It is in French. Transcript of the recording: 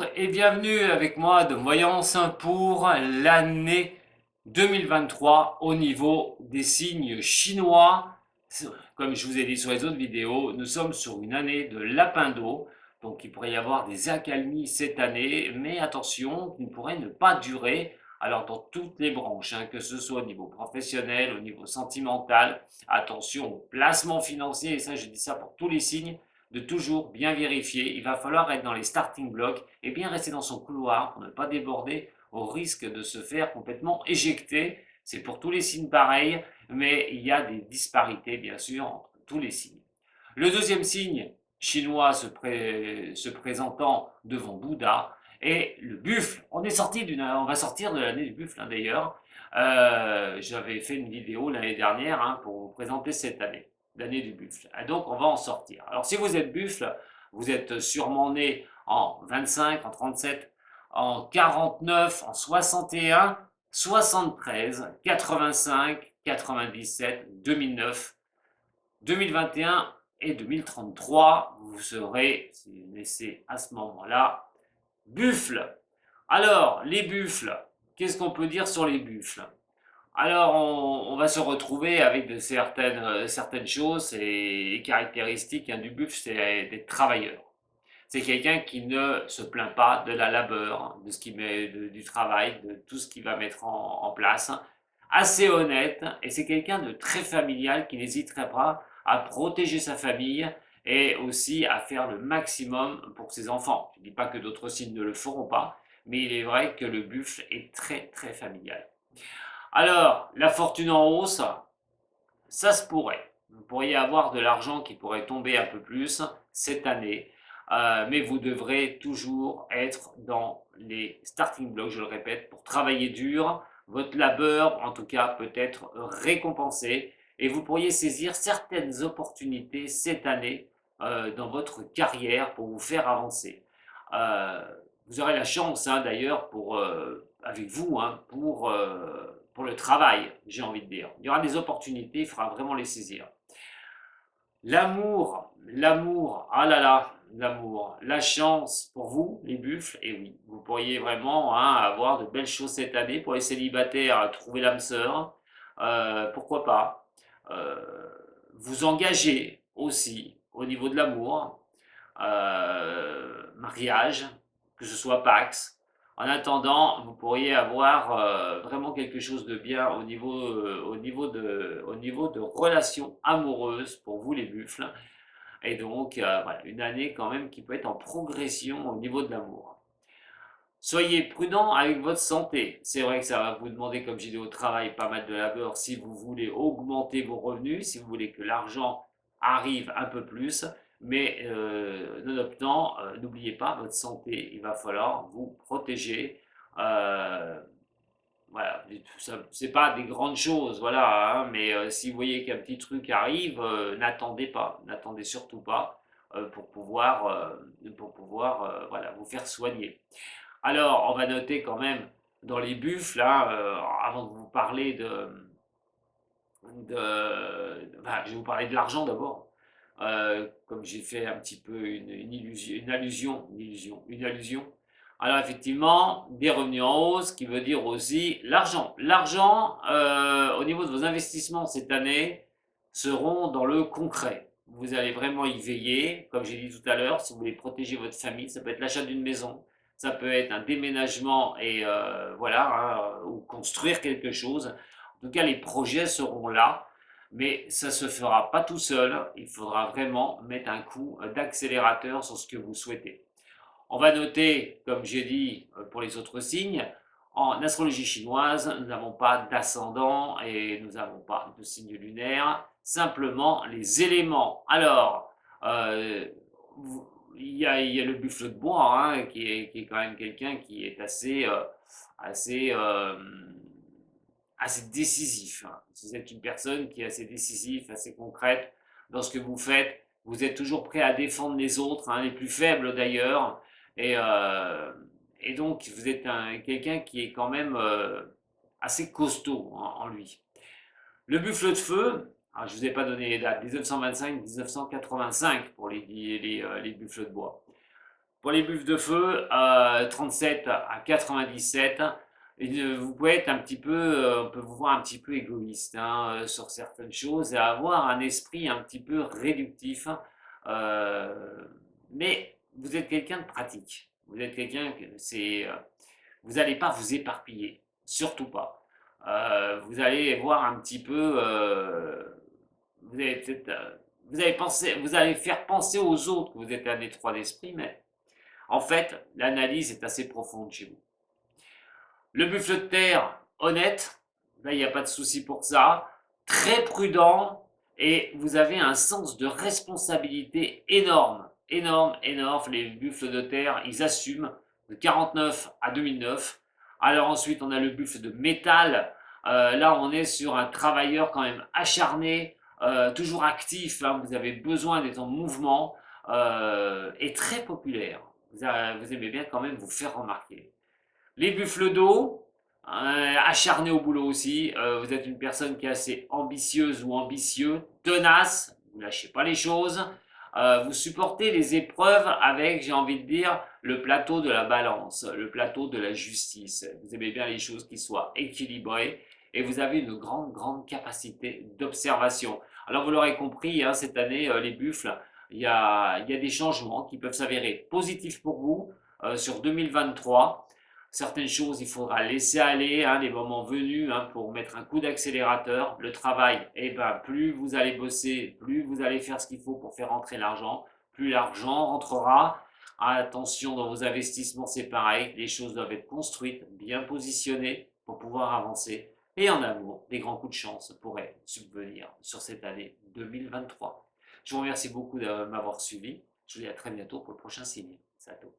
Bonjour et bienvenue avec moi de Voyance pour l'année 2023 au niveau des signes chinois. Comme je vous ai dit sur les autres vidéos, nous sommes sur une année de lapin d'eau, donc il pourrait y avoir des accalmies cette année, mais attention, qui ne pourraient ne pas durer. Alors dans toutes les branches, que ce soit au niveau professionnel, au niveau sentimental, attention au placement financier, et ça je dis ça pour tous les signes, de toujours bien vérifier. Il va falloir être dans les starting blocks et bien rester dans son couloir pour ne pas déborder au risque de se faire complètement éjecter. C'est pour tous les signes pareils, mais il y a des disparités bien sûr entre tous les signes. Le deuxième signe chinois se présentant devant Bouddha est le buffle. On va sortir de l'année du buffle d'ailleurs. J'avais fait une vidéo l'année dernière pour vous présenter cette année, l'année du buffle. Et donc on va en sortir. Alors si vous êtes buffle, vous êtes sûrement né en 25, en 37, en 49, en 61, 73, 85, 97, 2009, 2021 et 2033. Vous serez, si vous naissez à ce moment-là, buffle. Alors, les buffles, qu'est-ce qu'on peut dire sur les buffles? Alors, on va se retrouver avec certaines choses et caractéristiques du buffle, c'est d'être travailleur. C'est quelqu'un qui ne se plaint pas de la labeur, de ce qui met, du travail, de tout ce qu'il va mettre en place. Assez honnête, et c'est quelqu'un de très familial qui n'hésiterait pas à protéger sa famille et aussi à faire le maximum pour ses enfants. Je ne dis pas que d'autres signes ne le feront pas, mais il est vrai que le buffle est très très familial. Alors, la fortune en hausse, ça se pourrait. Vous pourriez avoir de l'argent qui pourrait tomber un peu plus cette année, mais vous devrez toujours être dans les starting blocks, je le répète, pour travailler dur. Votre labeur, en tout cas, peut être récompensé et vous pourriez saisir certaines opportunités cette année dans votre carrière pour vous faire avancer. Euh, Vous aurez la chance, d'ailleurs, avec vous, pour le travail, j'ai envie de dire. Il y aura des opportunités, il faudra vraiment les saisir. L'amour, ah là là, l'amour, la chance pour vous, les buffles, et oui, vous pourriez vraiment avoir de belles choses cette année pour les célibataires, trouver l'âme sœur, pourquoi pas. Euh, Vous engager aussi au niveau de l'amour, mariage, que ce soit Pax. En attendant, vous pourriez avoir vraiment quelque chose de bien au niveau de relations amoureuses pour vous les buffles. Et donc, voilà, une année quand même qui peut être en progression au niveau de l'amour. Soyez prudent avec votre santé. C'est vrai que ça va vous demander, comme j'ai dit au travail, pas mal de labeur si vous voulez augmenter vos revenus, si vous voulez que l'argent arrive un peu plus. Mais nonobstant, n'oubliez pas votre santé. Il va falloir vous protéger. Euh, voilà, c'est pas des grandes choses, voilà, mais si vous voyez qu'un petit truc arrive, n'attendez pas, n'attendez surtout pas pour pouvoir voilà, vous faire soigner. Alors, on va noter quand même dans les buffles, avant de vous parler enfin, je vais vous parler de l'argent d'abord. Comme j'ai fait un petit peu une allusion. Alors effectivement, des revenus en hausse, qui veut dire aussi l'argent. L'argent, au niveau de vos investissements cette année, seront dans le concret. Vous allez vraiment y veiller, comme j'ai dit tout à l'heure, si vous voulez protéger votre famille, ça peut être l'achat d'une maison, ça peut être un déménagement et voilà, ou construire quelque chose. En tout cas, les projets seront là, mais ça ne se fera pas tout seul. Il faudra vraiment mettre un coup d'accélérateur sur ce que vous souhaitez. On va noter, comme j'ai dit pour les autres signes, en astrologie chinoise, nous n'avons pas d'ascendant et nous n'avons pas de signe lunaire, simplement les éléments. Alors, euh, il y a le buffle de bois, qui est quand même quelqu'un qui est assez, euh, assez décisif. Si vous êtes une personne qui est assez décisive, assez concrète dans ce que vous faites, vous êtes toujours prêt à défendre les autres, les plus faibles d'ailleurs, et, euh, et donc vous êtes quelqu'un qui est quand même assez costaud en lui. Le buffle de feu, je ne vous ai pas donné les dates, 1925-1985 pour les buffles de bois. Pour les buffles de feu, 37 à 97, vous pouvez être un petit peu, on peut vous voir un petit peu égoïste hein, sur certaines choses et avoir un esprit un petit peu réductif. euh, mais vous êtes quelqu'un de pratique. Vous êtes quelqu'un que vous n'allez pas vous éparpiller, surtout pas. Vous allez voir un petit peu, vous allez peut-être, vous allez faire penser aux autres que vous êtes un étroit d'esprit, mais en fait, l'analyse est assez profonde chez vous. Le buffle de terre, honnête, là il n'y a pas de souci pour ça, très prudent et vous avez un sens de responsabilité énorme, énorme, énorme. Les buffles de terre, ils assument de 49 à 2009. Alors ensuite, on a le buffle de métal. Là, on est sur un travailleur quand même acharné, toujours actif. Hein, vous avez besoin d'être en mouvement et très populaire. Vous aimez bien quand même vous faire remarquer. Les buffles d'eau, acharnés au boulot aussi. Vous êtes une personne qui est assez ambitieuse ou ambitieux, tenace, vous ne lâchez pas les choses. Vous supportez les épreuves avec, j'ai envie de dire, le plateau de la balance, le plateau de la justice. Vous aimez bien les choses qui soient équilibrées et vous avez une grande, grande capacité d'observation. Alors vous l'aurez compris, hein, cette année, les buffles, il y a des changements qui peuvent s'avérer positifs pour vous sur 2023. Certaines choses, il faudra laisser aller, hein, les moments venus, hein, pour mettre un coup d'accélérateur. Le travail, eh ben, plus vous allez bosser, plus vous allez faire ce qu'il faut pour faire rentrer l'argent, plus l'argent rentrera. Attention, dans vos investissements, c'est pareil. Les choses doivent être construites, bien positionnées pour pouvoir avancer. Et en amour, des grands coups de chance pourraient subvenir sur cette année 2023. Je vous remercie beaucoup de m'avoir suivi. Je vous dis à très bientôt pour le prochain signe. Sato.